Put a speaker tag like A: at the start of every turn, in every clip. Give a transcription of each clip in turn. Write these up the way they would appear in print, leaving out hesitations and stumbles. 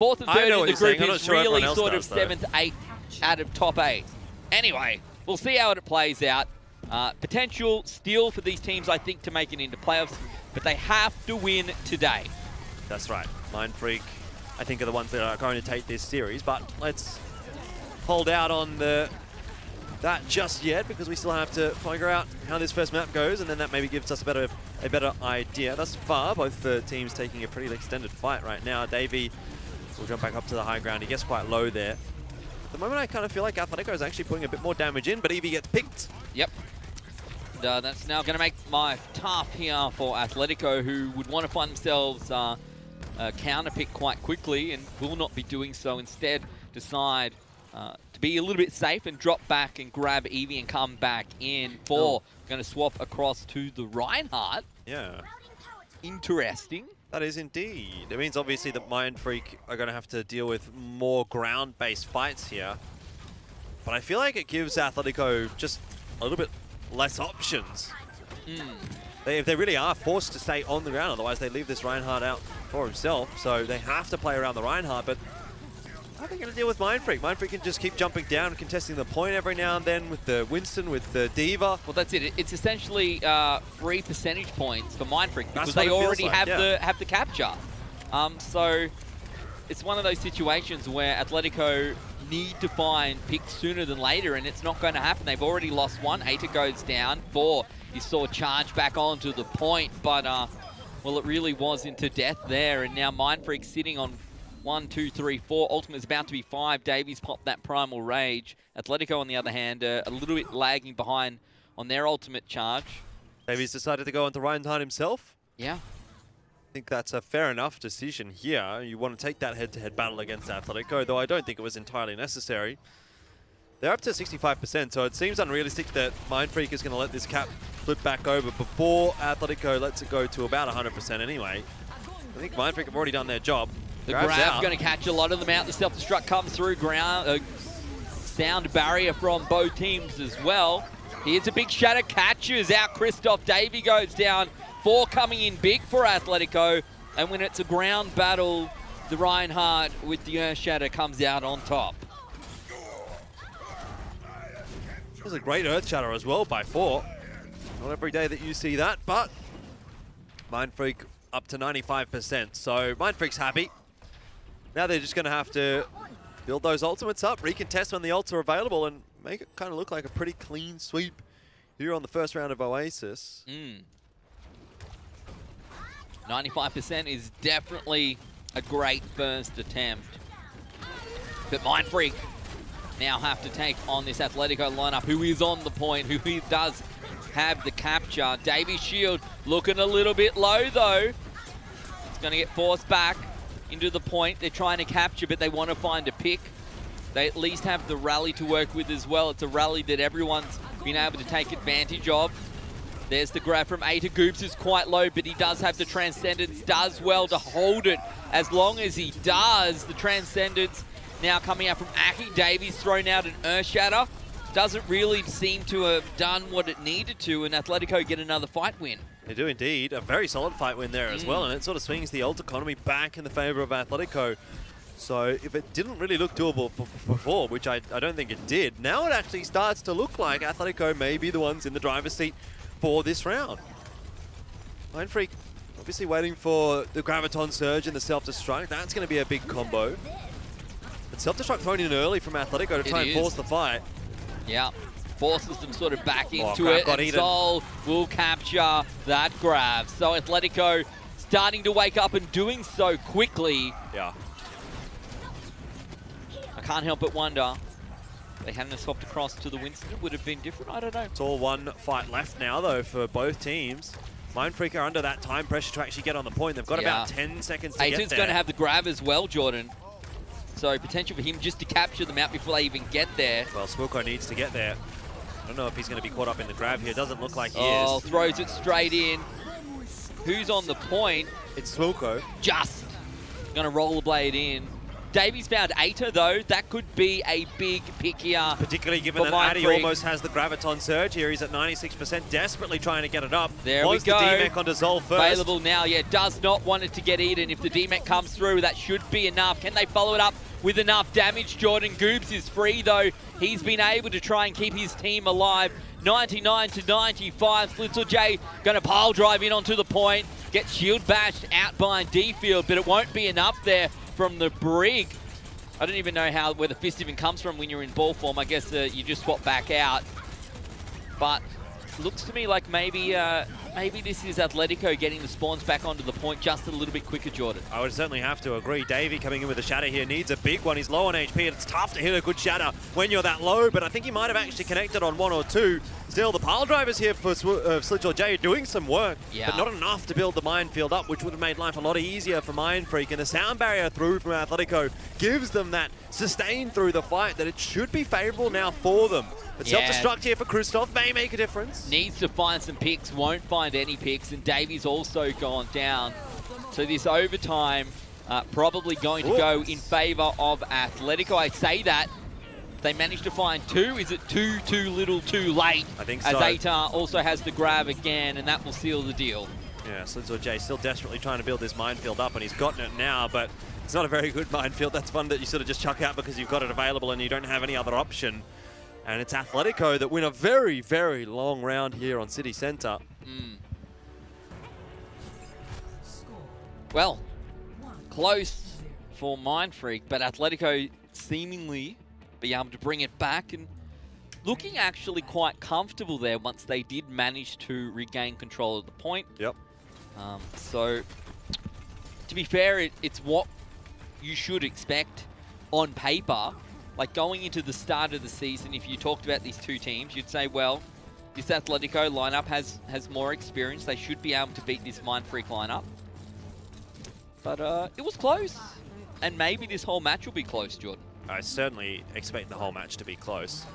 A: 4th and 3rd in the group is really sort of 7th, 8th out of top 8. Anyway, we'll see how it plays out. Potential still for these teams, I think, to make it into playoffs, but they have to win today.
B: That's right. Mindfreak, I think, are the ones that are going to take this series, but let's hold out on that just yet, because we still have to figure out how this first map goes, and then that maybe gives us a better idea. Thus far, both the teams taking a pretty extended fight right now. Davey will jump back up to the high ground. He gets quite low there. At the moment, I kind of feel like Athletico is actually putting a bit more damage in, but Evie gets picked.
A: Yep. That's now going to make life tough here for Athletico, who would want to find themselves counter pick quite quickly and will not be doing so. Instead, decide to be a little bit safe and drop back and grab Evie and come back in for going to swap across to the Reinhardt.
B: Yeah.
A: Interesting.
B: That is indeed. It means obviously that Mindfreak are going to have to deal with more ground-based fights here. But I feel like it gives Athletico just a little bit less options. They really are forced to stay on the ground, otherwise they leave this Reinhardt out for himself. So they have to play around the Reinhardt, but how are they going to deal with Mindfreak? Mindfreak can just keep jumping down and contesting the point every now and then with the Winston, with the D.Va.
A: Well, that's it. It's essentially 3 percentage points for Mindfreak because they already have the capture. So it's one of those situations where Athletico need to find picks sooner than later, and it's not going to happen. They've already lost 1. Aita goes down. 4, you saw charge back onto the point, but well, it really was into death there, and now Mindfreak sitting on 1, 2, 3, 4. Ultimate is about to be 5. Davies popped that Primal Rage. Athletico, on the other hand, a little bit lagging behind on their ultimate charge.
B: Davies decided to go onto Reinhardt himself.
A: Yeah.
B: I think that's a fair enough decision here. You want to take that head-to-head battle against Athletico, though I don't think it was entirely necessary. They're up to 65%, so it seems unrealistic that Mindfreak is going to let this cap flip back over before Athletico lets it go to about 100% anyway. I think Mindfreak have already done their job.
A: The grab's going to catch a lot of them out. The self-destruct comes through. Sound barrier from both teams as well. Here's a big shatter. Catches out Christoph. Davey goes down. 4 coming in big for Athletico. And when it's a ground battle, the Reinhardt with the Earth Shatter comes out on top.
B: It was a great Earth Shatter as well by 4. Not every day that you see that, but Mindfreak up to 95%. So Mindfreak's happy. Now they're just going to have to build those ultimates up, recontest when the ults are available, and make it kind of look like a pretty clean sweep here on the first round of Oasis.
A: 95% is definitely a great first attempt. But Mindfreak now have to take on this Athletico lineup, who is on the point, who does have the capture. Davies' shield looking a little bit low, though. It's going to get forced back into the point. They're trying to capture, but they want to find a pick. They at least have the rally to work with as well. It's a rally that everyone's been able to take advantage of. There's the grab from Aita. Goops is quite low, but he does have the Transcendence. Does well to hold it as long as he does. The Transcendence now coming out from Aki. Davies thrown out an Earth Shatter. Doesn't really seem to have done what it needed to, and Athletico get another fight win.
B: They do indeed. A very solid fight win there as well, and it sort of swings the ult economy back in the favor of Athletico. So if it didn't really look doable before, which I don't think it did, now it actually starts to look like Athletico may be the ones in the driver's seat for this round. Mindfreak obviously waiting for the Graviton Surge and the Self-Destruct. That's going to be a big combo. But Self-Destruct thrown in early from Athletico to try and force the fight.
A: Yeah. Forces them sort of back into it, and Sol will capture that grab. So Athletico starting to wake up and doing so quickly.
B: Yeah.
A: I can't help but wonder, if they hadn't swapped across to the Winston, it would have been different. I don't know.
B: It's all one fight left now, though, for both teams. Mindfreak are under that time pressure to actually get on the point. They've got about 10 seconds to get there.
A: Aiton's going to have the grab as well, Jordan. So potential for him just to capture them out before they even get there.
B: Well, Smilko needs to get there. I don't know if he's going to be caught up in the grab here. Doesn't look like he is.
A: Oh, throws it straight in. Who's on the point?
B: It's Smilko.
A: Just going to rollerblade in. Davies found Aita, though. That could be a big pick here.
B: Particularly given that Addy almost has the Graviton Surge here. He's at 96%, desperately trying to get it up.
A: There we go.
B: The D-Mech on Dissolve first.
A: Available now, yeah, does not want it to get eaten. If the D-Mech comes through, that should be enough. Can they follow it up with enough damage? Jordan Goobs is free, though. He's been able to try and keep his team alive. 99 to 95. Slitzel J going to pile drive in onto the point. Gets shield bashed out by D-Field, but it won't be enough there from the Brig. I don't even know where the fist even comes from when you're in ball form. I guess you just swap back out. But looks to me like maybe this is Athletico getting the spawns back onto the point just a little bit quicker, Jordan.
B: I would certainly have to agree. Davey coming in with a shatter here needs a big one. He's low on HP, and it's tough to hit a good shatter when you're that low, but I think he might have actually connected on one or two. Still, the pile drivers here for Slitzel J doing some work, but not enough to build the minefield up, which would have made life a lot easier for Mindfreak. And the sound barrier through from Athletico gives them that sustain through the fight that it should be favorable now for them. But self-destruct here for Christoph may make a difference. Needs
A: to find some picks, won't find any picks, and Davies also gone down. So this overtime probably going to go in favor of Athletico. I say that. They managed to find two. Is it too little, too late?
B: I think
A: so.
B: As
A: Atar also has the grab again, and that will seal the deal.
B: Yeah, Slitzel J still desperately trying to build this minefield up, and he's gotten it now, but it's not a very good minefield. That's one that you sort of just chuck out because you've got it available and you don't have any other option. And it's Athletico that win a very, very long round here on City Centre.
A: Well, close for Mindfreak, but Athletico seemingly be able to bring it back and looking actually quite comfortable there once they did manage to regain control of the point.
B: Yep.
A: So, to be fair, it's what you should expect on paper. Like going into the start of the season, if you talked about these two teams, you'd say, well, this Athletico lineup has more experience. They should be able to beat this Mindfreak lineup. But it was close. And maybe this whole match will be close, Jordan.
B: I certainly expect the whole match to be close.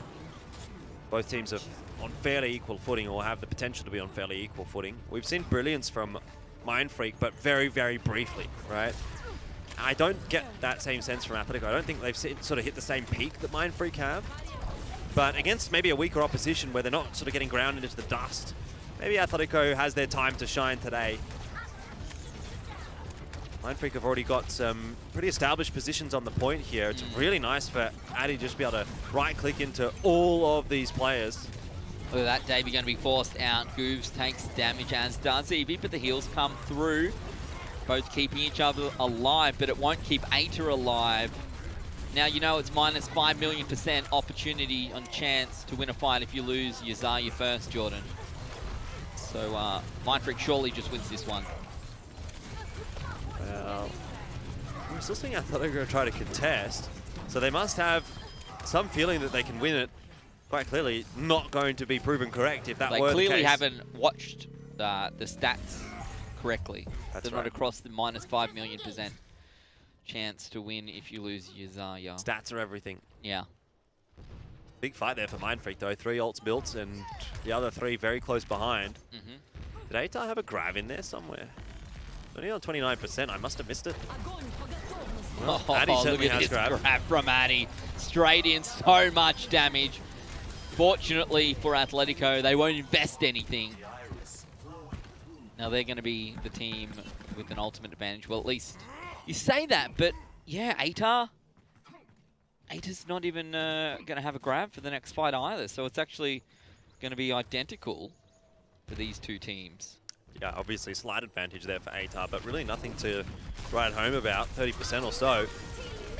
B: Both teams are on fairly equal footing, or have the potential to be on fairly equal footing. We've seen brilliance from Mindfreak, but very, very briefly, right? I don't get that same sense from Athletico. I don't think they've sort of hit the same peak that Mindfreak have. But against maybe a weaker opposition where they're not sort of getting grounded into the dust, maybe Athletico has their time to shine today. Mindfreak have already got some pretty established positions on the point here. It's really nice for Addy just to be able to right-click into all of these players.
A: Look at that, Davey going to be forced out. Goobs takes damage, as does Evie, but the heals come through. Both keeping each other alive, but it won't keep Aita alive. Now, you know it's minus 5 million% opportunity on chance to win a fight if you lose Yazaya first, Jordan. So, Mindfreak surely just wins this one.
B: Well, we're still seeing Athletico try to contest, so they must have some feeling that they can win it. Quite clearly, not going to be proven correct if that were the case.
A: They clearly haven't watched the stats correctly.
B: That's
A: They're not across the minus 5 million% chance to win if you lose Yazaya.
B: Stats are everything.
A: Yeah.
B: Big fight there for Mindfreak though. 3 ults built and the other 3 very close behind. Did Atar have a grab in there somewhere? Only on 29%. I must have missed it. Well, Addy certainly has grab
A: from Addy. Straight in, so much damage. Fortunately for Athletico, they won't invest anything. Now they're going to be the team with an ultimate advantage. Well, at least you say that, but yeah, Atar's not even going to have a grab for the next fight either. So it's actually going to be identical for these two teams.
B: Yeah, obviously slight advantage there for Atar, but really nothing to write home about, 30% or so.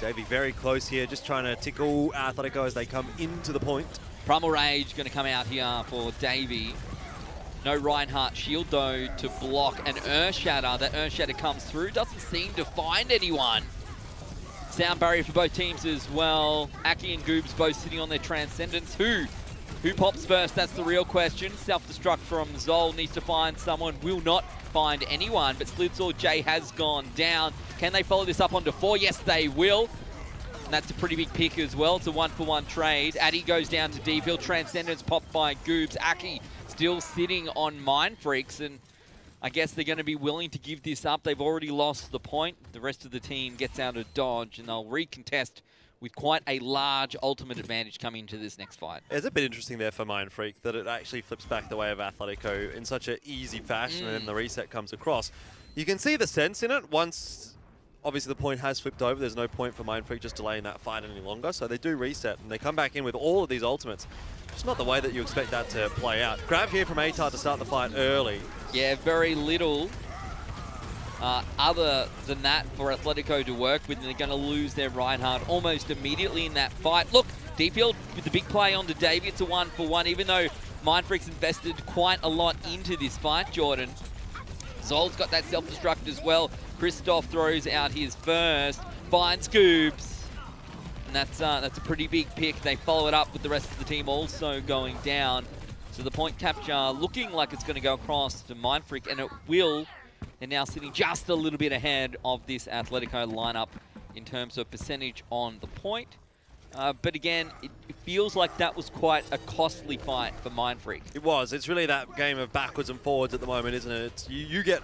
B: Davey very close here, just trying to tickle Athletico as they come into the point.
A: Primal Rage going to come out here for Davey. No Reinhardt shield though to block an Earthshatter. That Earthshatter comes through, doesn't seem to find anyone. Sound barrier for both teams as well. Aki and Goobs both sitting on their Transcendence. Who pops first? That's the real question. Self-destruct from Zol needs to find someone. Will not find anyone, but Slitzel J has gone down. Can they follow this up onto 4? Yes, they will. And that's a pretty big pick as well. It's a 1-for-1 trade. Addy goes down to D-Field. Transcendence popped by Goobs. Aki still sitting on Mindfreaks, and I guess they're going to be willing to give this up. They've already lost the point. The rest of the team gets out of dodge, and they'll recontest with quite a large ultimate advantage coming into this next fight.
B: It's a bit interesting there for Mindfreak that it actually flips back the way of Athletico in such an easy fashion, and then the reset comes across. You can see the sense in it once, obviously, the point has flipped over. There's no point for Mindfreak just delaying that fight any longer, so they do reset, and they come back in with all of these ultimates. It's not the way that you expect that to play out. Grab here from Atar to start the fight early. Yeah,
A: very little other than that for Athletico to work with, and they're going to lose their Reinhardt almost immediately in that fight. Look, Deepfield with the big play onto Davey. It's a 1-for-1, even though Mindfreak's invested quite a lot into this fight, Jordan. Zol's got that self-destruct as well. Christoph throws out his first, finds Scoobs. And that's a pretty big pick. They follow it up with the rest of the team also going down. So the point capture looking like it's going to go across to Mindfreak, and it will. They're now sitting just a little bit ahead of this Athletico lineup in terms of percentage on the point. But again, it feels like that was quite a costly fight for Mindfreak.
B: It was. It's really that game of backwards and forwards at the moment, isn't it? It's, you get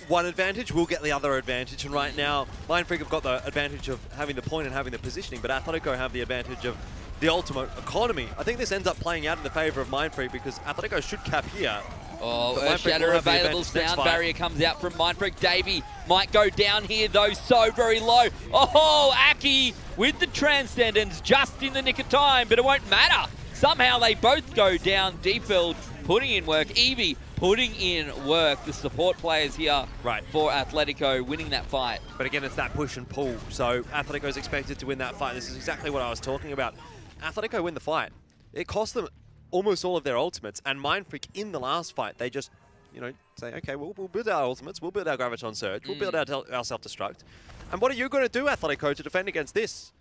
B: one advantage, we'll get the other advantage. And right now, Mindfreak have got the advantage of having the point and having the positioning, but Athletico have the advantage of the ultimate economy. I think this ends up playing out in the favor of Mindfreak because Athletico should cap here.
A: Oh, Earthshatter available. Sound barrier comes out from Mindfreak. Davey might go down here, though, so very low. Oh, Aki with the Transcendence just in the nick of time, but it won't matter. Somehow they both go down. Deepfield putting in work. Evie putting in work. The support players here for Athletico winning that fight.
B: But again, it's that push and pull. So Athletico is expected to win that fight. This is exactly what I was talking about. Athletico win the fight. It cost them almost all of their ultimates, and Mindfreak in the last fight, they just, you know, say, okay, we'll build our ultimates, we'll build our Graviton Surge, we'll build our self-destruct. And what are you going to do, Athletico, to defend against this?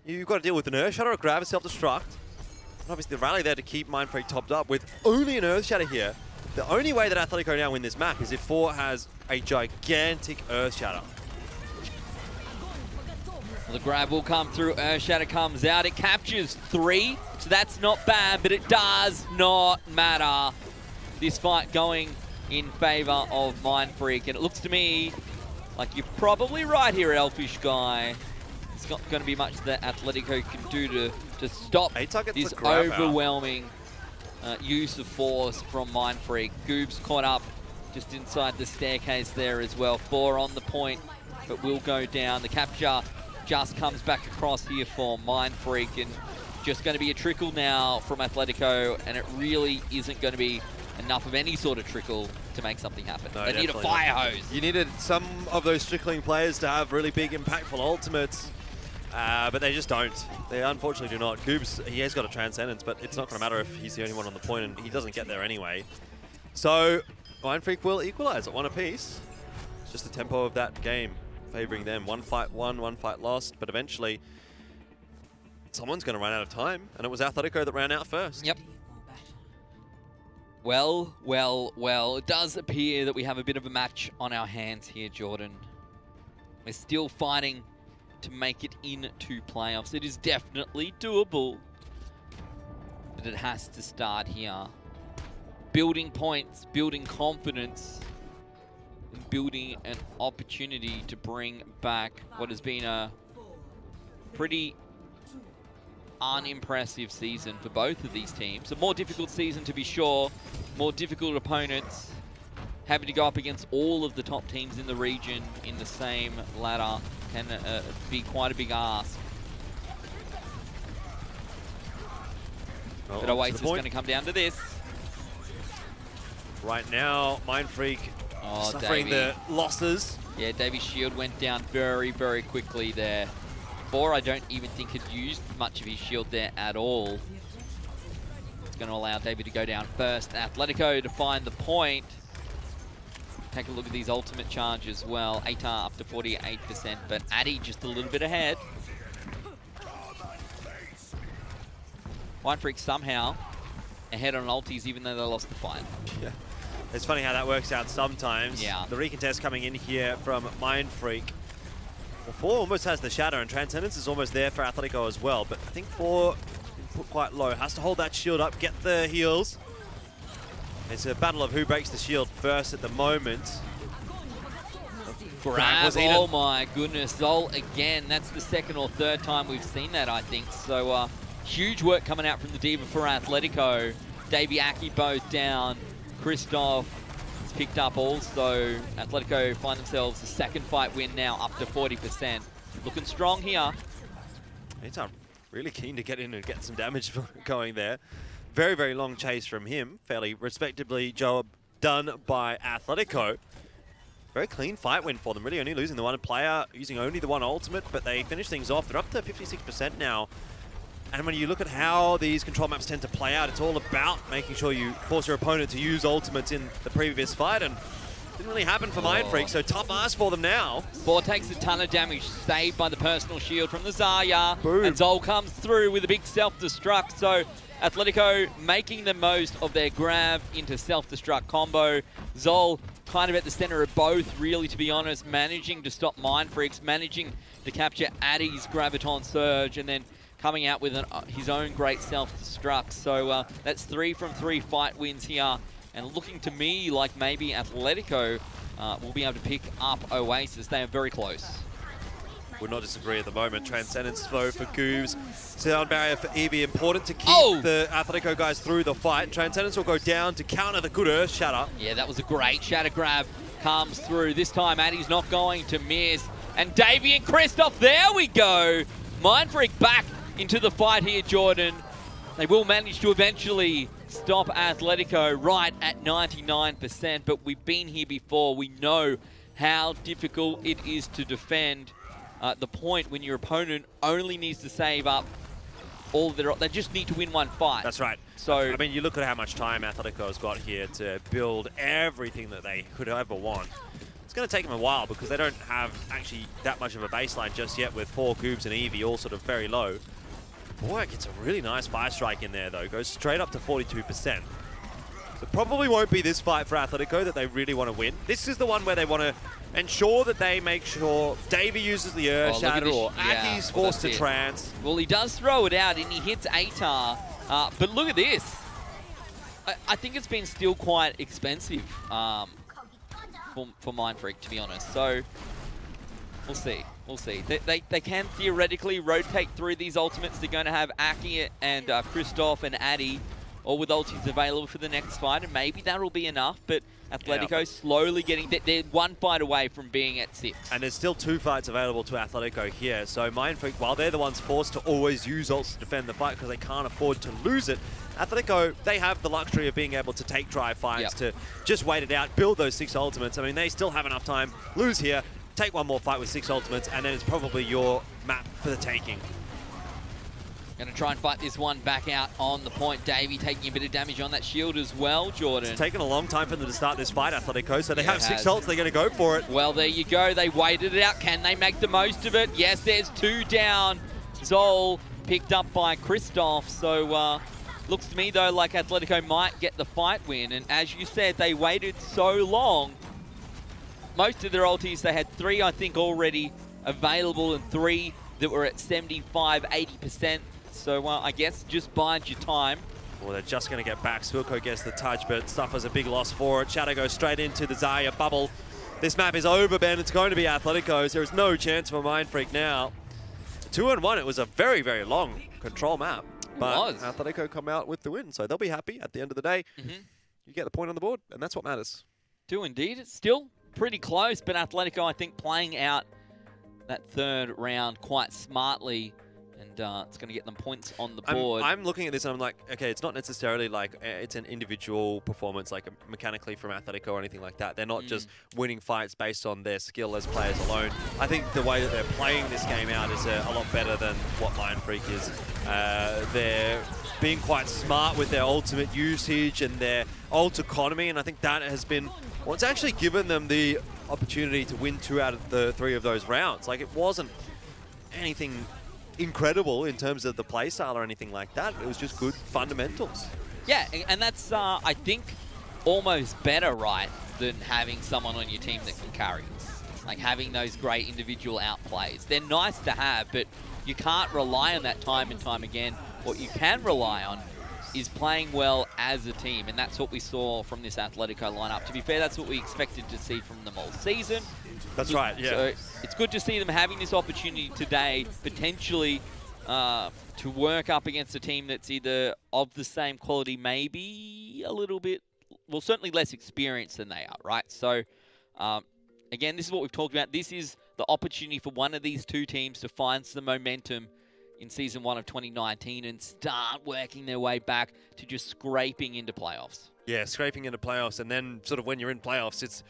B: You've got to deal with an Earthshatter, a Grav, a self-destruct. And obviously the rally there to keep Mindfreak topped up with only an Earthshatter here. The only way that Athletico now win this map is if 4 has a gigantic Earthshatter.
A: The grab will come through. Earthshatter comes out. It captures 3, so that's not bad, but it does not matter. This fight going in favor of Mindfreak, and it looks to me like you're probably right here, Elfishguy. It's not going to be much that Athletico can do to stop this overwhelming use of force from Mindfreak. Goob's caught up just inside the staircase there as well. 4 on the point, but will go down. The capture just comes back across here for Mindfreak, and just going to be a trickle now from Athletico, and it really isn't going to be enough of any sort of trickle to make something happen. No, they need a fire hose.
B: You needed some of those trickling players to have really big, impactful ultimates, but they just don't. They unfortunately do not. Goobs, he has got a Transcendence, but it's not going to matter if he's the only one on the point, and he doesn't get there anyway. So Mindfreak will equalize at 1 apiece. It's just the tempo of that game favoring them. 1 fight won, 1 fight lost, but eventually someone's going to run out of time, and it was Athletico that ran out first.
A: Yep. Well, well, well, it does appear that we have a bit of a match on our hands here, Jordan. We're still fighting to make it into playoffs. It is definitely doable, but it has to start here. Building points, building confidence, and building an opportunity to bring back what has been a pretty unimpressive season for both of these teams. A more difficult season, to be sure, more difficult opponents, having to go up against all of the top teams in the region in the same ladder can be quite a big ask. But Oasis is going to come down to this.
B: Right now, Mindfreak suffering the losses.
A: Yeah, Davy's shield went down very, very quickly there. 4, I don't even think had used much of his shield there at all. It's going to allow Davy to go down first. Athletico to find the point. Take a look at these ultimate charge as well. Atar up to 48%, but Addy just a little bit ahead. Mindfreak somehow ahead on ultis, even though they lost the fight.
B: Yeah. It's funny how that works out sometimes.
A: Yeah.
B: The recontest coming in here from Mindfreak. Well, 4 almost has the Shatter, and Transcendence is almost there for Athletico as well, but I think 4 put quite low. Has to hold that shield up, get the heals. It's a battle of who breaks the shield first at the moment.
A: Grab, oh my goodness, Zol again. That's the second or third time we've seen that, I think. So huge work coming out from the Diva for Athletico. Davey Aki both down. Christoph has picked up also. Athletico find themselves a second fight win now, up to 40%. Looking strong here.
B: He's really keen to get in and get some damage going there. Very, very long chase from him. Fairly respectably job done by Athletico. Very clean fight win for them, really only losing the one player, using only the one ultimate, but they finish things off. They're up to 56% now. And when you look at how these control maps tend to play out, it's all about making sure you force your opponent to use ultimates in the previous fight, and didn't really happen for Mindfreak, so tough ask for them now.
A: Four takes a ton of damage, saved by the personal shield from the Zarya.
B: Boom.
A: And Zol comes through with a big self-destruct, so Athletico making the most of their grab into self-destruct combo. Zol kind of at the center of both, really, to be honest, managing to stop Mindfreaks, managing to capture Addy's Graviton Surge, and then coming out with his own great self-destruct. So that's 3 from 3 fight wins here, and looking to me like maybe Athletico will be able to pick up Oasis. They are very close.
B: Would not disagree at the moment. Transcendence flow for Goobs. Sound barrier for Eevee. Important to keep the Athletico guys through the fight. Transcendence will go down to counter the good Earth Shatter.
A: Yeah, that was a great Shatter grab. Comes through. This time, Addy's not going to miss. And Davey and Christoph, there we go. Mindfreak back into the fight here, Jordan. They will manage to eventually stop Athletico right at 99%, but we've been here before. We know how difficult it is to defend the point when your opponent only needs to save up all of their... They just need to win one fight.
B: That's right.
A: So
B: I mean, you look at how much time Athletico's got here to build everything that they could ever want. It's going to take them a while because they don't have actually that much of a baseline just yet, with 4 Goobs and Eevee all sort of very low. Boy, gets a really nice fire strike in there though. Goes straight up to 42%. So probably won't be this fight for Athletico that they really want to win. This is the one where they want to ensure that they make sure Davey uses the Earth Shatter or Aki's forced to trance.
A: Well, he does throw it out and he hits Atar. But look at this. I think it's been still quite expensive for Mindfreak, to be honest. So we'll see. We'll see. They can theoretically rotate through these ultimates. They're going to have Aki and Christoph and Addy all with ultis available for the next fight, and maybe that'll be enough, but Athletico slowly getting... They're one fight away from being at 6.
B: And there's still 2 fights available to Athletico here, so Mindfreak, while they're the ones forced to always use ults to defend the fight because they can't afford to lose it, Athletico, they have the luxury of being able to take dry fights, to just wait it out, build those 6 ultimates. I mean, they still have enough time, lose here, take one more fight with 6 ultimates, and then it's probably your map for the taking.
A: Going to try and fight this one back out on the point. Davey taking a bit of damage on that shield as well, Jordan.
B: It's taken a long time for them to start this fight, Athletico, so they have 6 ults, they're going to go for it.
A: Well, there you go. They waited it out. Can they make the most of it? Yes, there's 2 down. Zol picked up by Christoph. So looks to me, though, like Athletico might get the fight win. And as you said, they waited so long. Most of their ultis, they had 3, I think, already available, and 3 that were at 75, 80%. So I guess just bide your time.
B: Well, they're just going to get back. Swilko gets the touch, but suffers a big loss for it. Shadow goes straight into the Zarya bubble. This map is over, Ben. It's going to be Athletico's. There is no chance for Mindfreak now. 2-1. It was a very, very long control map. But Athletico come out with the win, so they'll be happy at the end of the day. You get the point on the board, and that's what matters.
A: Do indeed. It's still pretty close, but Athletico, I think, playing out that 3rd round quite smartly. And it's going to get them points on the board.
B: I'm looking at this and I'm like, okay, it's not necessarily like it's an individual performance, like mechanically from Athletico or anything like that. They're not just winning fights based on their skill as players alone. I think the way that they're playing this game out is a lot better than what Mindfreak is. They're being quite smart with their ultimate usage and their ult economy, and I think that has been what's actually given them the opportunity to win 2 out of the 3 of those rounds. Like, it wasn't anything incredible in terms of the playstyle or anything like that. It was just good fundamentals.
A: Yeah, and that's, I think, almost better, right, than having someone on your team that can carry. Like, having those great individual outplays. They're nice to have, but you can't rely on that time and time again. What you can rely on is playing well as a team, and that's what we saw from this Athletico lineup. To be fair, that's what we expected to see from them all season.
B: That's right, yeah.
A: So it's good to see them having this opportunity today, potentially to work up against a team that's either of the same quality, maybe a little bit, well, certainly less experienced than they are, right? So, again, this is what we've talked about. This is the opportunity for one of these two teams to find some momentum in Season 1 of 2019 and start working their way back to just scraping into playoffs.
B: Yeah, scraping into playoffs, and then sort of when you're in playoffs, it's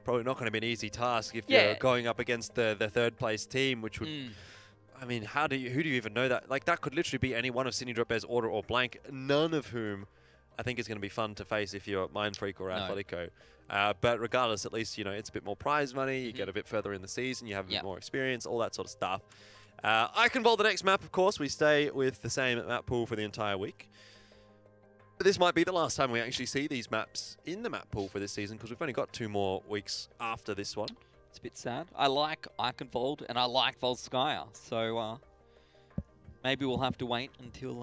B: probably not going to be an easy task if you're going up against the third place team, which would... I mean, who do you even know that? Like, that could literally be any one of Sydney Drop Bears, Order, or Blank, none of whom I think is going to be fun to face if you're Mindfreak or Athletico. But regardless, at least, you know, it's a bit more prize money, you get a bit further in the season, you have a bit more experience, all that sort of stuff. Eichenwald, the next map, of course, we stay with the same map pool for the entire week. But this might be the last time we actually see these maps in the map pool for this season, because we've only got 2 more weeks after this one.
A: It's a bit sad. I like Eichenwald and I like Volskaya, so maybe we'll have to wait until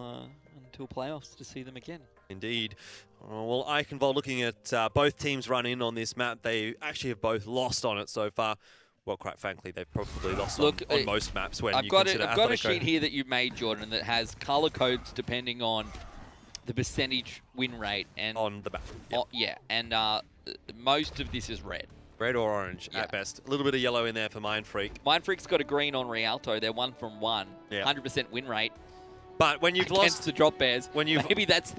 A: playoffs to see them again.
B: Indeed. Well, Eichenwald, looking at both teams run in on this map, they actually have both lost on it so far. Well, quite frankly, they've probably lost on most maps when
A: I've
B: you
A: got
B: consider
A: I've got a sheet here that you made, Jordan, that has color codes depending on the percentage win rate and
B: on the map.
A: And most of this is red.
B: Red or orange at best. A little bit of yellow in there for Mindfreak.
A: Mindfreak's got a green on Rialto. They're 1 from 1. 100% win rate.
B: But when you've lost
A: the Drop Bears,
B: when you've
A: maybe that's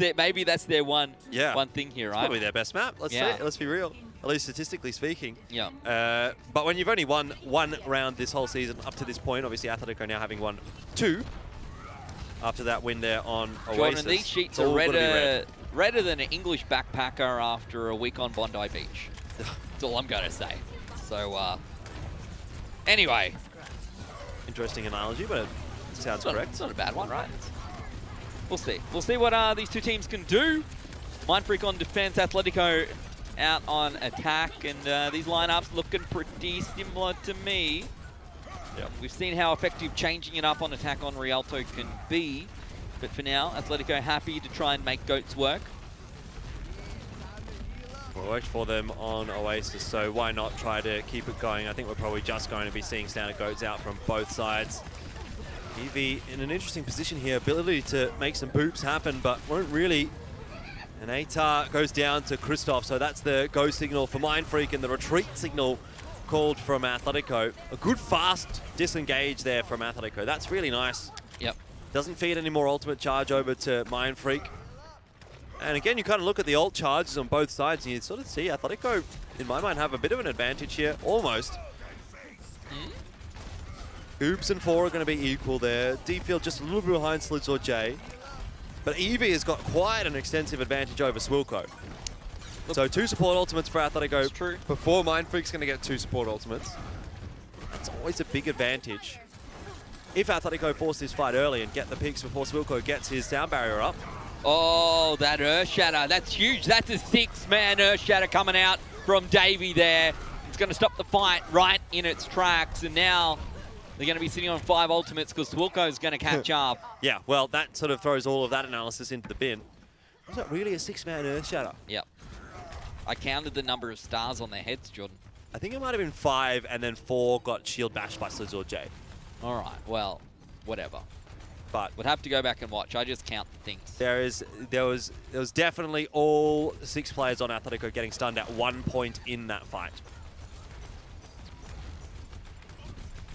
A: their one thing here, right?
B: Probably their best map. Let's be real. At least statistically speaking.
A: Yeah.
B: But when you've only won 1 round this whole season up to this point, obviously Athletico now having won 2 after that win there on Oasis.
A: Jordan, these sheets are redder than an English backpacker after a week on Bondi Beach. That's all I'm going to say. So, anyway.
B: Interesting analogy, but it sounds correct.
A: It's not a bad one, right? We'll see. We'll see what these two teams can do. Mindfreak on defense, Athletico out on attack, and these lineups looking pretty similar to me.
B: Yep.
A: We've seen how effective changing it up on attack on Rialto can be, but for now, Athletico happy to try and make Goats work.
B: Well, it worked for them on Oasis, so why not try to keep it going? I think we're probably just going to be seeing standard Goats out from both sides. EV in an interesting position here, ability to make some boops happen, but won't really. And Atar goes down to Christoph, so that's the go signal for Mindfreak and the retreat signal called from Athletico. A good fast disengage there from Athletico. That's really nice.
A: Yep.
B: Doesn't feed any more ultimate charge over to Mindfreak. And again, you kind of look at the ult charges on both sides and you sort of see Athletico, in my mind, have a bit of an advantage here, almost. Oops and 4 are going to be equal there. D-Field just a little bit behind Slitz or J. But Eevee has got quite an extensive advantage over Swilko. So 2 support ultimates for Athletico.
A: True.
B: Before Mindfreak's going to get 2 support ultimates. That's always a big advantage. If Athletico force this fight early and get the picks before Swilko gets his sound barrier up.
A: Oh, that Earth Shatter. That's huge. That's a 6-man Earth Shatter coming out from Davey there. It's going to stop the fight right in its tracks. And now they're going to be sitting on 5 ultimates because Swilko's going to catch up.
B: Yeah, well, that sort of throws all of that analysis into the bin. Was that really a 6-man Earth Shatter?
A: Yep. I counted the number of stars on their heads, Jordan.
B: I think it might have been 5 and then 4 got shield bashed by Slitz or J.
A: All right, well, whatever.
B: But
A: we'd have to go back and watch. I just count things.
B: There was definitely all 6 players on Athletico getting stunned at one point in that fight.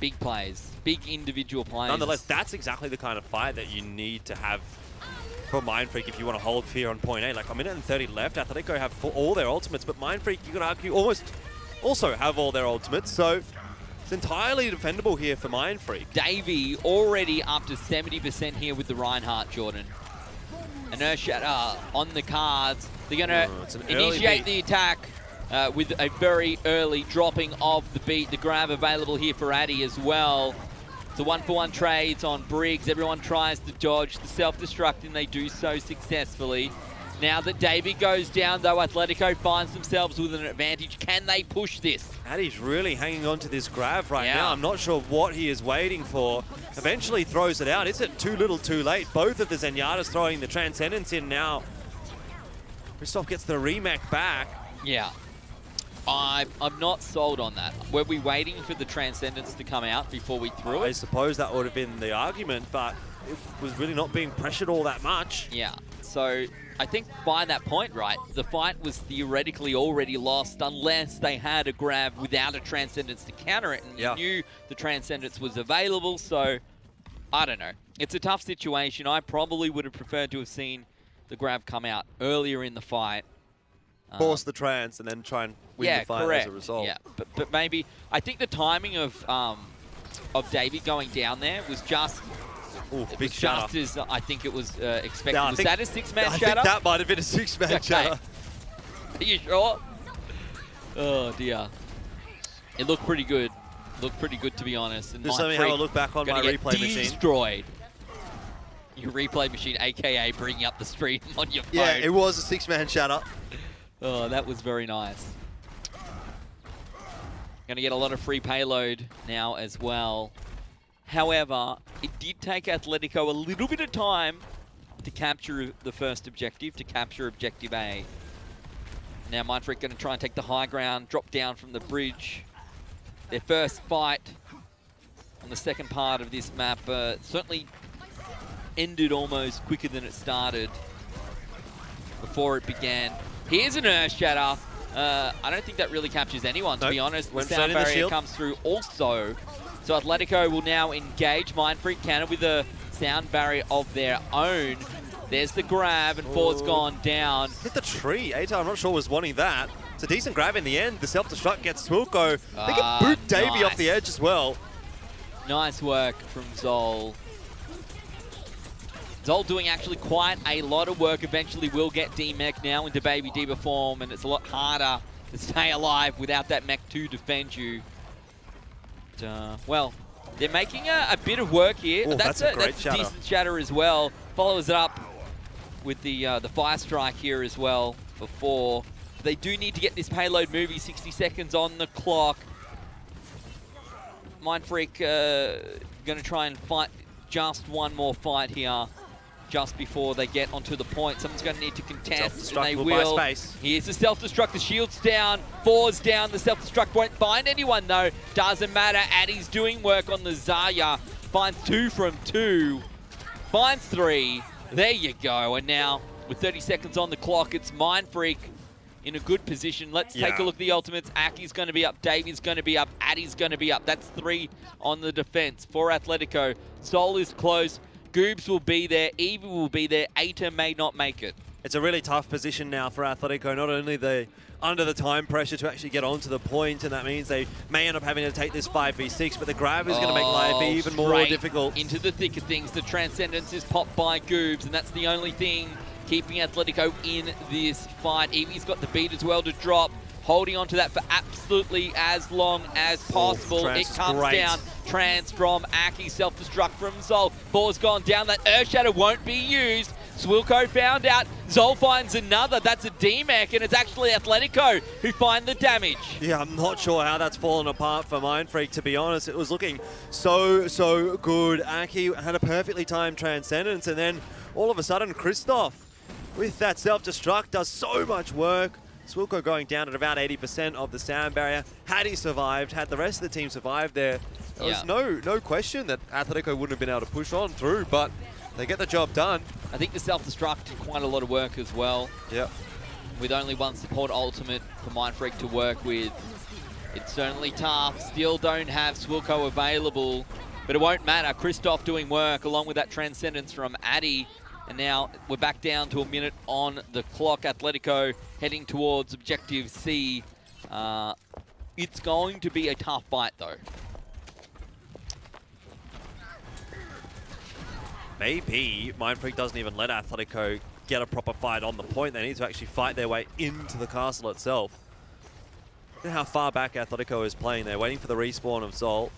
A: Big plays, big individual plays.
B: Nonetheless, that's exactly the kind of fight that you need to have for Mindfreak if you want to hold Fear on point A. Like, a minute and 30 left. Athletico have all their ultimates, but Mindfreak, you could argue, almost also have all their ultimates. So it's entirely defendable here for Mindfreak.
A: Davey already up to 70% here with the Reinhardt, Jordan. An Earth Shatter on the cards. They're going to initiate the attack with a very early dropping of the beat. The grab available here for Addy as well. It's a 1-for-1 trades on Briggs. Everyone tries to dodge the self-destructing. They do so successfully. Now that Davey goes down, though, Athletico finds themselves with an advantage. Can they push this?
B: Addy's really hanging on to this grab right now. I'm not sure what he is waiting for. Eventually throws it out. Is it too little too late? Both of the Zenyatta's throwing the Transcendence in now. Christoph gets the remake back.
A: Yeah. I'm not sold on that. Were we waiting for the Transcendence to come out before we threw it?
B: I suppose that would have been the argument, but it was really not being pressured all that much.
A: Yeah. So I think by that point, right, the fight was theoretically already lost unless they had a grab without a Transcendence to counter it, and you knew the Transcendence was available, so I don't know. It's a tough situation. I probably would have preferred to have seen the grab come out earlier in the fight.
B: Force the trans and then try and win the fight as a result.
A: Yeah, but maybe, I think the timing of Davey going down there was just...
B: Ooh,
A: it
B: big
A: was just as I think it was expected.
B: Yeah,
A: was that a six-man shatter?
B: I think that might have been a six-man shatter.
A: Are you sure? Oh, dear. It looked pretty good. Looked pretty good, to be honest. And
B: just let me have a look back on my replay machine.
A: Destroyed. Your replay machine, a.k.a. bringing up the stream on your phone.
B: Yeah, it was a six-man shatter.
A: Oh, that was very nice. Going to get a lot of free payload now as well. However, it did take Athletico a little bit of time to capture the first objective, to capture objective A. Now Mindfreak going to try and take the high ground, drop down from the bridge. Their first fight on the second part of this map certainly ended almost quicker than it started before it began. Here's an Earth Shatter. I don't think that really captures anyone, to be honest. The sound barrier comes through also. So Athletico will now engage Mindfreak counter with a sound barrier of their own. There's the grab, and four's gone down.
B: Hit the tree. Atar, I'm not sure, was wanting that. It's a decent grab in the end. The self-destruct gets Swilko. They can boot Davey off the edge as well.
A: Nice work from Zol. Zol doing actually quite a lot of work. Eventually will get D-Mech now into Baby Diva form, and it's a lot harder to stay alive without that Mech to defend you. Well, they're making a bit of work here.
B: Ooh, that's a great shatter.
A: Decent shatter as well. Follows it up with the Fire Strike here as well before. They do need to get this payload moving. 60 seconds on the clock. Mindfreak going to try and fight just one more fight here just before they get onto the point. Someone's going to need to contest, and they will. Here's the self-destruct. The shield's down. Four's down. The self-destruct won't find anyone, though. Doesn't matter. Addy's doing work on the Zarya. Finds 2 from 2. Finds 3. There you go. And now, with 30 seconds on the clock, it's Mindfreak in a good position. Let's take a look at the ultimates. Aki's going to be up. Davey's going to be up. Addy's going to be up. That's 3 on the defense for Athletico. Sol is close. Goobs will be there. Evie will be there. Aita may not make it.
B: It's a really tough position now for Athletico. Not only they under the time pressure to actually get onto the point, and that means they may end up having to take this 5v6, but the grab is going to make life even more difficult.
A: Into the thick of things. The Transcendence is popped by Goobs, and that's the only thing keeping Athletico in this fight. Evie's got the beat as well to drop. Holding on to that for absolutely as long as possible. It comes down. Trans from Aki. Self-destruct from Zol. Four's gone down. That Earth Shatter won't be used. Swilko found out. Zol finds another. That's a D-Mech, and it's actually Athletico who find the damage. Yeah,
B: I'm not sure how that's fallen apart for Mindfreak, to be honest. It was looking so good. Aki had a perfectly timed Transcendence, and then all of a sudden, Christoph, with that self-destruct, does so much work. Swilko going down at about 80% of the sound barrier. Had he survived, had the rest of the team survived there was no question that Athletico wouldn't have been able to push on through, but they get the job done.
A: I think the self-destruct did quite a lot of work as well.
B: Yeah.
A: With only one support ultimate for Mindfreak to work with. It's certainly tough. Still don't have Swilko available, but it won't matter. Christoph doing work along with that Transcendence from Addy. And now we're back down to a minute on the clock. Athletico heading towards Objective C. It's going to be a tough fight, though.
B: Maybe Mindfreak doesn't even let Athletico get a proper fight on the point. They need to actually fight their way into the castle itself. Look at how far back Athletico is playing. They're waiting for the respawn of Zol.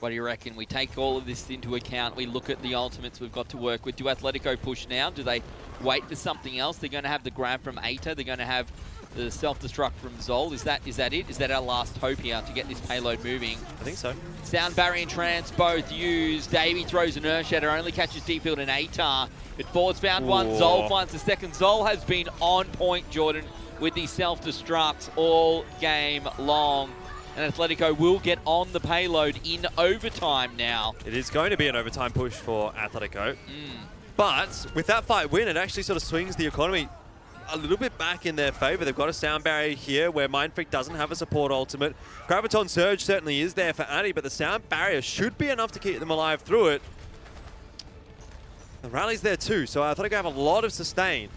A: What do you reckon? We take all of this into account. We look at the ultimates we've got to work with. Do Athletico push now? Do they wait for something else? They're going to have the grab from Ata. They're going to have the self-destruct from Zol. Is that it? Is that our last hope here to get this payload moving?
B: I think so.
A: Sound Barrier and Trance both used. Davey throws an Earth Shatter, only catches Deep Field and Atar. But Ford's found one. Zol finds the second. Zol has been on point, Jordan, with these self-destructs all game long. And Athletico will get on the payload in overtime now.
B: It is going to be an overtime push for Athletico. But with that fight win, it actually sort of swings the economy a little bit back in their favor. They've got a Sound Barrier here where Mindfreak doesn't have a support ultimate. Graviton Surge certainly is there for Addy, but the Sound Barrier should be enough to keep them alive through it. The rally's there too, so Athletico have a lot of sustain.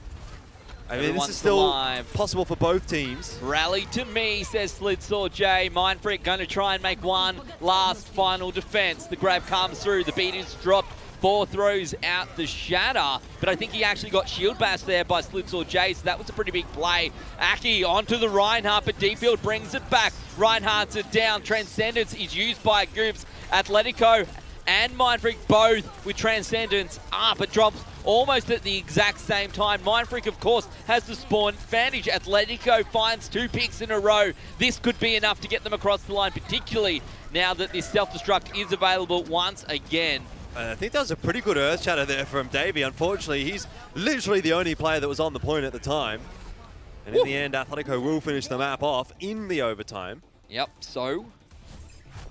B: I mean, this is still possible for both teams.
A: Rally to me, says Slidsaw J. Mindfreak going to try and make one last final defense. The grab comes through. The beat is dropped. 4 throws out the shatter, but I think he actually got shield bashed there by Slidsaw J, so that was a pretty big play. Aki onto the Reinhardt, but Deepfield brings it back. Reinhardt's it down. Transcendence is used by Goobs. Athletico and Mindfreak both with Transcendence up. It drops almost at the exact same time. Mindfreak, of course, has the spawn advantage. Athletico finds 2 picks in a row. This could be enough to get them across the line, particularly now that this self-destruct is available once again.
B: I think that was a pretty good Earth Shatter there from Davey. Unfortunately, he's literally the only player that was on the point at the time. And in the end, Athletico will finish the map off in the overtime.
A: Yep, so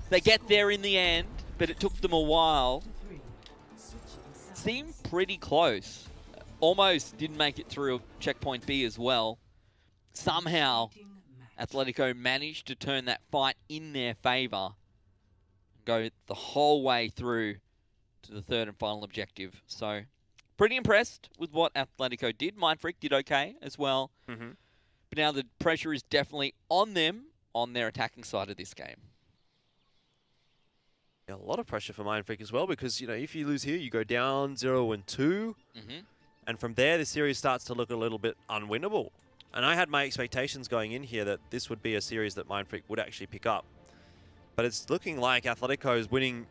A: they get there in the end, but it took them a while. Seemed pretty close. Almost didn't make it through checkpoint B as well. Somehow, Athletico managed to turn that fight in their favor. Go the whole way through to the third and final objective. So, pretty impressed with what Athletico did. Mindfreak did okay as well. But now the pressure is definitely on them on their attacking side of this game.
B: Yeah, a lot of pressure for Mindfreak as well, because, you know, if you lose here, you go down 0-2. And from there, the series starts to look a little bit unwinnable. And I had my expectations going in here that this would be a series that Mindfreak would actually pick up. But it's looking like Athletico is winning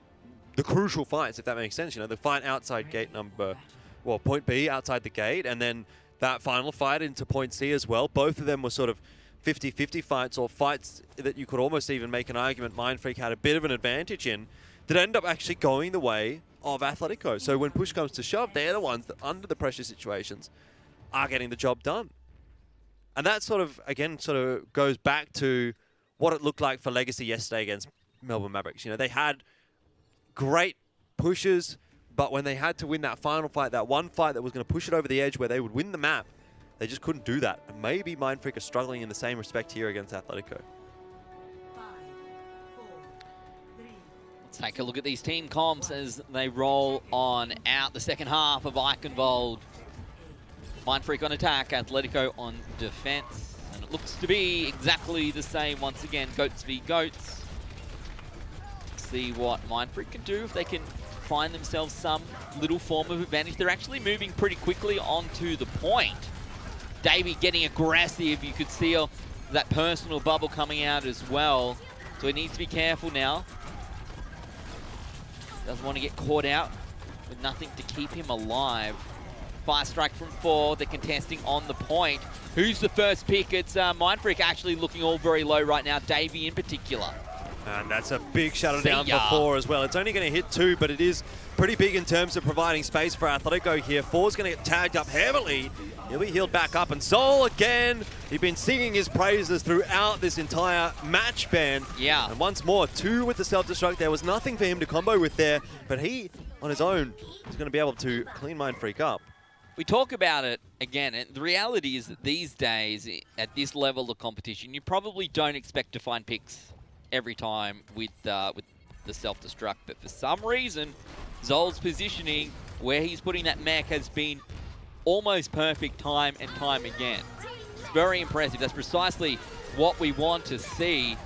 B: the crucial fights, if that makes sense. You know, the fight outside gate number, well, point B outside the gate, and then that final fight into point C as well. Both of them were sort of 50-50 fights, or fights that you could almost even make an argument Mindfreak had a bit of an advantage in, that end up actually going the way of Athletico. So when push comes to shove, they're the ones that, under the pressure situations, are getting the job done. And that sort of, again, sort of goes back to what it looked like for Legacy yesterday against Melbourne Mavericks. You know, they had great pushes, but when they had to win that final fight, that one fight that was going to push it over the edge where they would win the map, they just couldn't do that. And maybe Mindfreak are struggling in the same respect here against Athletico.
A: Let's take a look at these team comps as they roll on out. The second half of Eichenwald. Mindfreak on attack, Athletico on defense. And it looks to be exactly the same once again. Goats v Goats. See what Mindfreak can do if they can find themselves some little form of advantage. They're actually moving pretty quickly onto the point. Davey getting aggressive. You could see that personal bubble coming out as well. So he needs to be careful now. Doesn't want to get caught out with nothing to keep him alive. Fire strike from 4. They're contesting on the point. Who's the first pick? It's Mindfreak actually looking all very low right now. Davey in particular.
B: And that's a big shuttle down for 4 as well. It's only going to hit 2, but it is pretty big in terms of providing space for Athletico here. 4's going to get tagged up heavily. He'll be healed back up. And Sol again, he's been singing his praises throughout this entire match, Ben.
A: Yeah.
B: And once more, 2 with the self-destruct. There was nothing for him to combo with there, but he, on his own, is going to be able to clean Mindfreak up.
A: We talk about it again, and the reality is that these days, at this level of competition, you probably don't expect to find picks every time with the self-destruct, but for some reason, Zol's positioning, where he's putting that mech, has been almost perfect time and time again. It's very impressive. That's precisely what we want to see.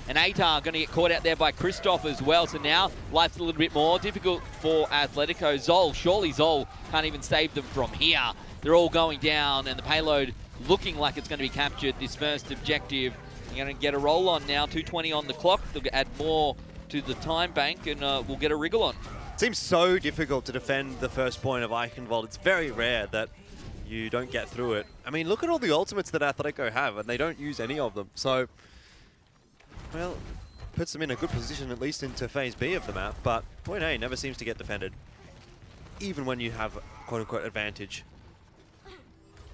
A: And Atar going to get caught out there by Christoph as well, so now life's a little bit more difficult for Athletico. Zol, surely Zol can't even save them from here. They're all going down, and the payload looking like it's going to be captured. This first objective, they're going to get a roll on now. 2:20 on the clock. They'll add more to the time bank, and we'll get a wriggle on.
B: It seems so difficult to defend the first point of Eichenwald. It's very rare that you don't get through it. I mean, look at all the ultimates that Athletico have, and they don't use any of them. So, well, puts them in a good position, at least into Phase B of the map, but point A never seems to get defended, even when you have quote-unquote advantage.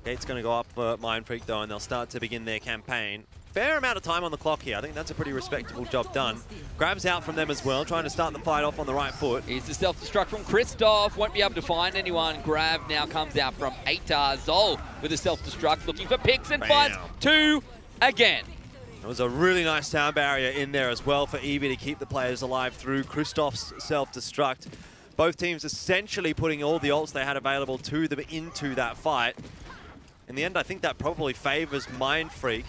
B: Gate's going to go up for Mindfreak, though, and they'll start to begin their campaign. Fair amount of time on the clock here. I think that's a pretty respectable job done. Grabs out from them as well, trying to start the fight off on the right foot.
A: Here's the self-destruct from Christoph. Won't be able to find anyone. Grab now comes out from Atar. Zol with a self-destruct, looking for picks and finds two again.
B: There was a really nice sound barrier in there as well for Eevee to keep the players alive through Christoph's self-destruct. Both teams essentially putting all the ults they had available to them into that fight. In the end, I think that probably favors Mindfreak.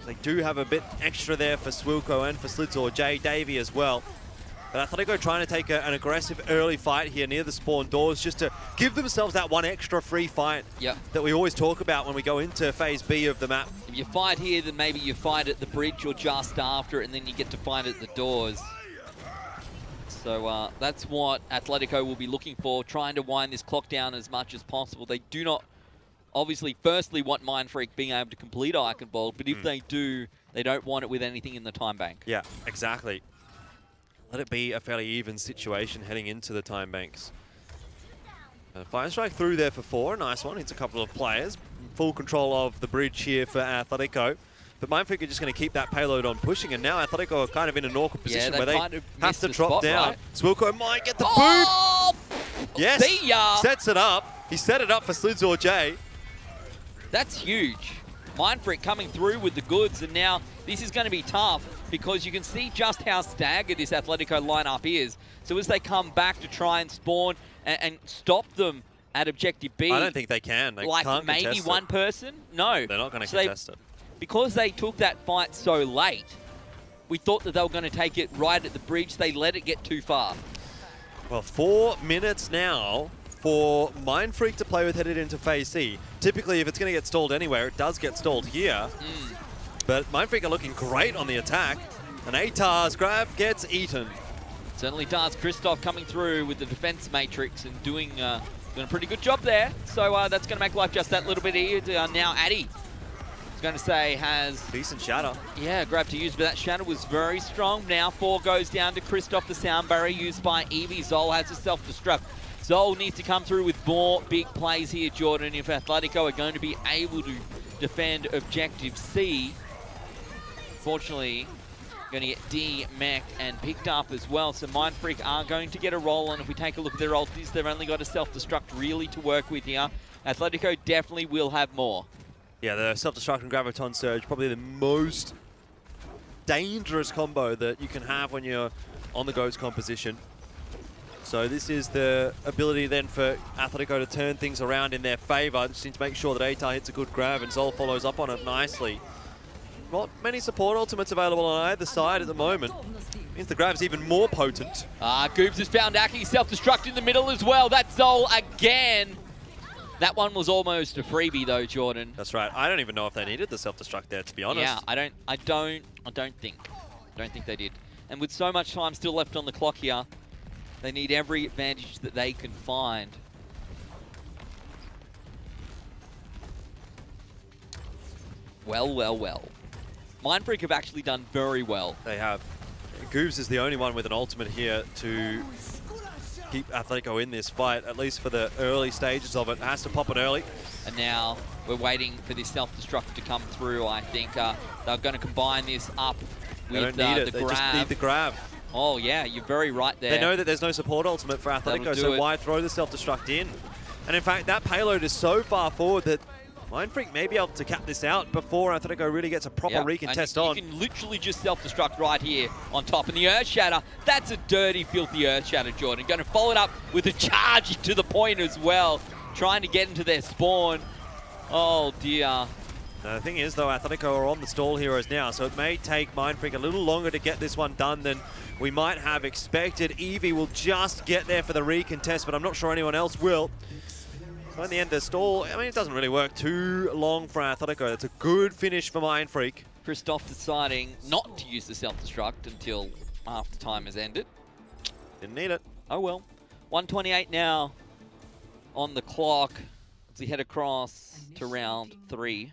B: They do have a bit extra there for Swilko and for Slidzor J Davey as well. But Athletico trying to take an aggressive early fight here near the spawn doors just to give themselves that one extra free fight that we always talk about when we go into Phase B of the map.
A: If you fight here, then maybe you fight at the bridge or just after it, and then you get to fight at the doors. So that's what Athletico will be looking for, trying to wind this clock down as much as possible. They do not obviously, firstly, want Mindfreak being able to complete Eichenwald, but if they do, they don't want it with anything in the time bank.
B: Yeah, exactly. Let it be a fairly even situation heading into the time banks. Fire strike through there for 4. Nice one. Hits a couple of players. Full control of the bridge here for Athletico. But Mindfreak are just going to keep that payload on pushing, and now Athletico are kind of in an awkward position where they have to drop
A: spot,
B: down.
A: Right?
B: Swilko might get the boot. Yes,
A: see ya.
B: Sets it up. He set it up for Slidzor J.
A: That's huge. Mindfreak coming through with the goods, and now this is going to be tough because you can see just how staggered this Athletico lineup is. So as they come back to try and spawn and stop them at Objective B.
B: I don't think they can. They
A: like
B: can't
A: maybe
B: contest
A: one person? No.
B: They're not going to contest it.
A: Because they took that fight so late, we thought that they were going to take it right at the bridge. They let it get too far.
B: Well, 4 minutes now for Mindfreak to play with headed into Phase C. Typically, if it's going to get stalled anywhere, it does get stalled here. But Mindfreak are looking great on the attack. And Atar's grab gets eaten.
A: Certainly does. Christoph coming through with the defense matrix and doing a pretty good job there. So that's going to make life just that little bit easier. Now Addy is going to say has...
B: decent shatter.
A: Yeah, grab to use, but that shatter was very strong. Now 4 goes down to Christoph. The sound barrier used by Eevee. Zol has a self-destruct. Zol needs to come through with more big plays here, Jordan, if Athletico are going to be able to defend Objective C. Fortunately, going to get D-mech'd and picked up as well, so Mindfreak are going to get a roll on. If we take a look at their ultis, they've only got a self-destruct really to work with here. Athletico definitely will have more. Yeah,
B: the self-destruct and Graviton Surge, probably the most dangerous combo that you can have when you're on the GOATS composition. So this is the ability then for Athletico to turn things around in their favour. Just need to make sure that Atar hits a good grab and Zol follows up on it nicely. Not many support ultimates available on either side at the moment. Means the grab's even more potent.
A: Goobs has found Aki, self-destruct in the middle as well. That's Zol again. That one was almost a freebie though, Jordan.
B: That's right. I don't even know if they needed the self-destruct there, to be honest.
A: Yeah, I don't think they did. And with so much time still left on the clock here, they need every advantage that they can find. Well, well, well. Mindfreak have actually done very well.
B: They have. Goobs is the only one with an ultimate here to keep Athletico in this fight, at least for the early stages of it. Has to pop it early.
A: And now we're waiting for this self-destruct to come through. I think they're going to combine this up with
B: they don't need it.
A: the
B: they
A: grab.
B: Just need the grab.
A: Oh, yeah, you're very right there.
B: They know that there's no support ultimate for Athletico, so why throw the self-destruct in? And in fact, that payload is so far forward that Mindfreak may be able to cap this out before Athletico really gets a proper recontest on.
A: You can literally just self-destruct right here on top. And the Earth Shatter, that's a dirty, filthy Earth Shatter, Jordan. Going to follow it up with a charge to the point as well, trying to get into their spawn. Oh, dear.
B: The thing is, though, Athletico are on the stall heroes now, so it may take Mindfreak a little longer to get this one done than we might have expected. Eevee will just get there for the recontest, but I'm not sure anyone else will. So in the end, the stall, I mean, it doesn't really work too long for Athletico. It's a good finish for Mindfreak.
A: Christoph deciding not to use the self-destruct until after time has ended.
B: Didn't need it.
A: Oh well. 1:28 now on the clock as we head across to round 3.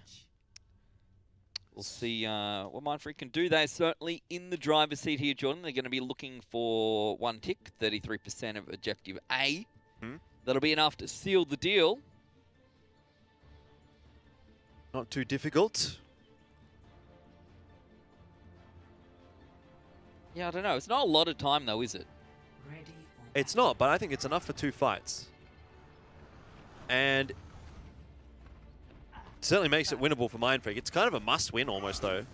A: We'll see what Mindfreak can do. They're certainly in the driver's seat here, Jordan. They're going to be looking for 1 tick, 33% of objective A. That'll be enough to seal the deal.
B: Not too difficult.
A: Yeah, I don't know. It's not a lot of time, though, is it?
B: It's not, but I think it's enough for 2 fights. And it certainly makes it winnable for Mindfreak. It's kind of a must-win almost, though.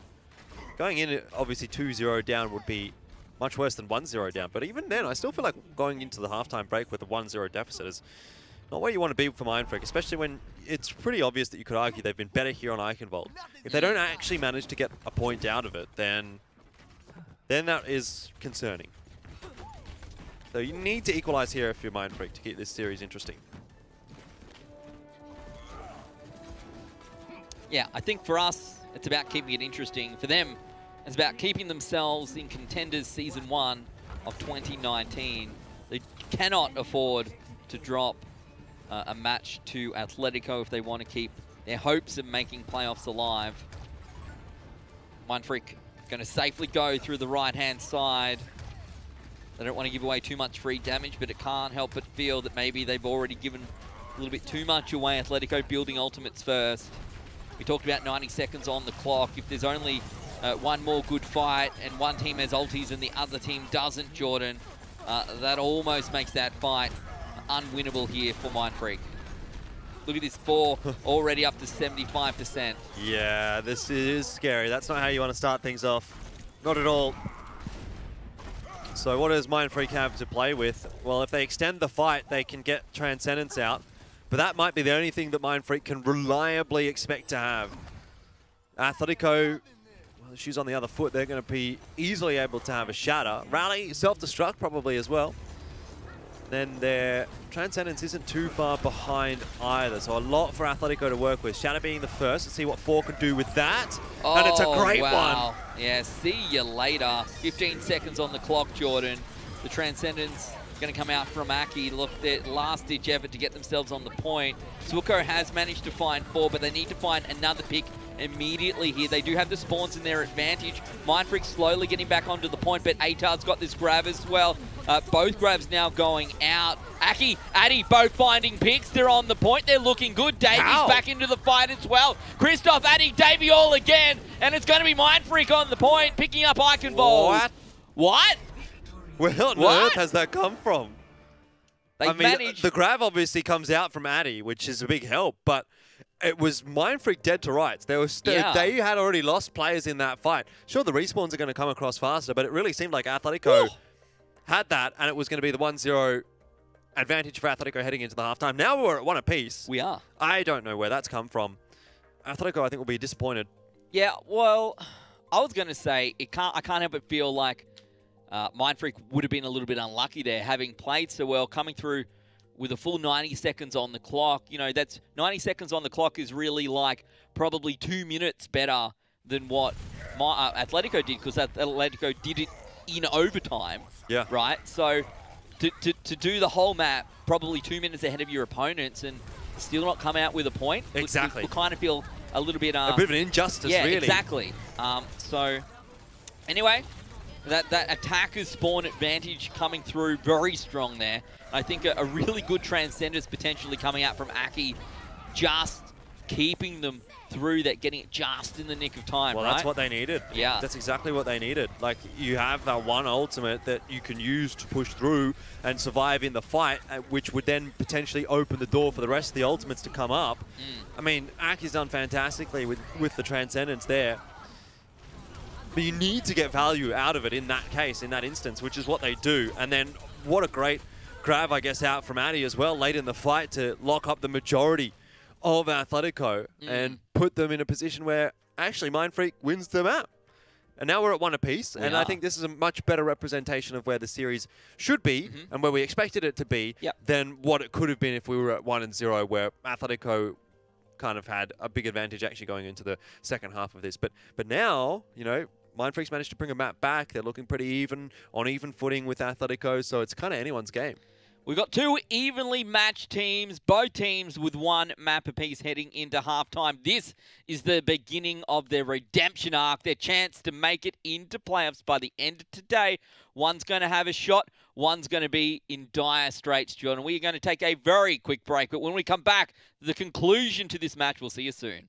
B: Going in, obviously 2-0 down would be much worse than 1-0 down. But even then, I still feel like going into the halftime break with a 1-0 deficit is not where you want to be for Mindfreak, especially when it's pretty obvious that you could argue they've been better here on Eichenwald. If they don't actually manage to get a point out of it, then that is concerning. So you need to equalize here if you're Mindfreak to keep this series interesting.
A: Yeah, I think for us, it's about keeping it interesting. For them, it's about keeping themselves in Contenders Season 1 of 2019. They cannot afford to drop a match to Athletico if they want to keep their hopes of making playoffs alive. Mindfreak going to safely go through the right-hand side. They don't want to give away too much free damage, but it can't help but feel that maybe they've already given a little bit too much away. Athletico building ultimates first. We talked about 90 seconds on the clock. If there's only one more good fight and one team has ultis and the other team doesn't, Jordan, that almost makes that fight unwinnable here for Mindfreak. Look at this 4 already up to 75%.
B: Yeah, this is scary. That's not how you want to start things off. Not at all. So what does Mindfreak have to play with? Well, if they extend the fight, they can get Transcendence out. But that might be the only thing that Mindfreak can reliably expect to have. Atletico, well, the shoes on the other foot, they're going to be easily able to have a shatter. Rally, self-destruct probably as well. Then their Transcendence isn't too far behind either. So a lot for Atletico to work with. Shatter being the first. Let's see what 4 can do with that.
A: Oh,
B: and it's a great
A: wow.
B: one.
A: Yeah, see you later. 15 seconds on the clock, Jordan. The Transcendence going to come out from Aki. Look, their last-ditch effort to get themselves on the point. Suoko has managed to find 4, but they need to find another pick immediately here. They do have the spawns in their advantage. Mindfreak slowly getting back onto the point, but Atard's got this grab as well. Both grabs now going out. Aki, Addy, both finding picks. They're on the point. They're looking good. Davies back into the fight as well. Christoph, Addy, Davey all again. And it's going to be Mindfreak on the point, picking up Eichenwald. What?
B: Where on earth has that come from?
A: They managed.
B: The grab obviously comes out from Addy, which is a big help, but it was Mindfreak dead to rights. There was they had already lost players in that fight. Sure, the respawns are going to come across faster, but it really seemed like Atletico had that, and it was going to be the 1-0 advantage for Atletico heading into the halftime. Now we're at 1 apiece.
A: We are.
B: I don't know where that's come from. Atletico, I think, will be disappointed.
A: Yeah, well, I was going to say I can't help but feel like Mindfreak would have been a little bit unlucky there, having played so well, coming through with a full 90 seconds on the clock. You know, that's 90 seconds on the clock is really like probably 2 minutes better than what Atletico did, because Atletico did it in overtime. Yeah. Right? So to do the whole map probably 2 minutes ahead of your opponents and still not come out with a point.
B: Exactly.
A: We'll kind of feel a little bit...
B: a bit of an injustice, really.
A: Yeah, exactly. So, anyway, that attacker's spawn advantage coming through very strong there. I think a really good Transcendence potentially coming out from Aki, just keeping them through that, getting it just in the nick of time,
B: well,
A: right?
B: that's what they needed.
A: Yeah.
B: That's exactly what they needed. Like, you have that one ultimate that you can use to push through and survive in the fight, which would then potentially open the door for the rest of the ultimates to come up. I mean, Aki's done fantastically with the Transcendence there. But you need to get value out of it in that case, in that instance, which is what they do. And then what a great grab, I guess, out from Addy as well, late in the fight to lock up the majority of Atletico and put them in a position where actually Mindfreak wins the map. And now we're at 1 apiece, and I think this is a much better representation of where the series should be and where we expected it to be than what it could have been if we were at 1-0, where Atletico kind of had a big advantage actually going into the second half of this. But now, you know, Mindfreak's managed to bring a map back. They're looking pretty even, on even footing with Athletico, so it's kind of anyone's game.
A: We've got two evenly matched teams, both teams with one map apiece heading into halftime. This is the beginning of their redemption arc, their chance to make it into playoffs by the end of today. One's going to have a shot, one's going to be in dire straits, John. And we're going to take a very quick break, but when we come back, the conclusion to this match, we'll see you soon.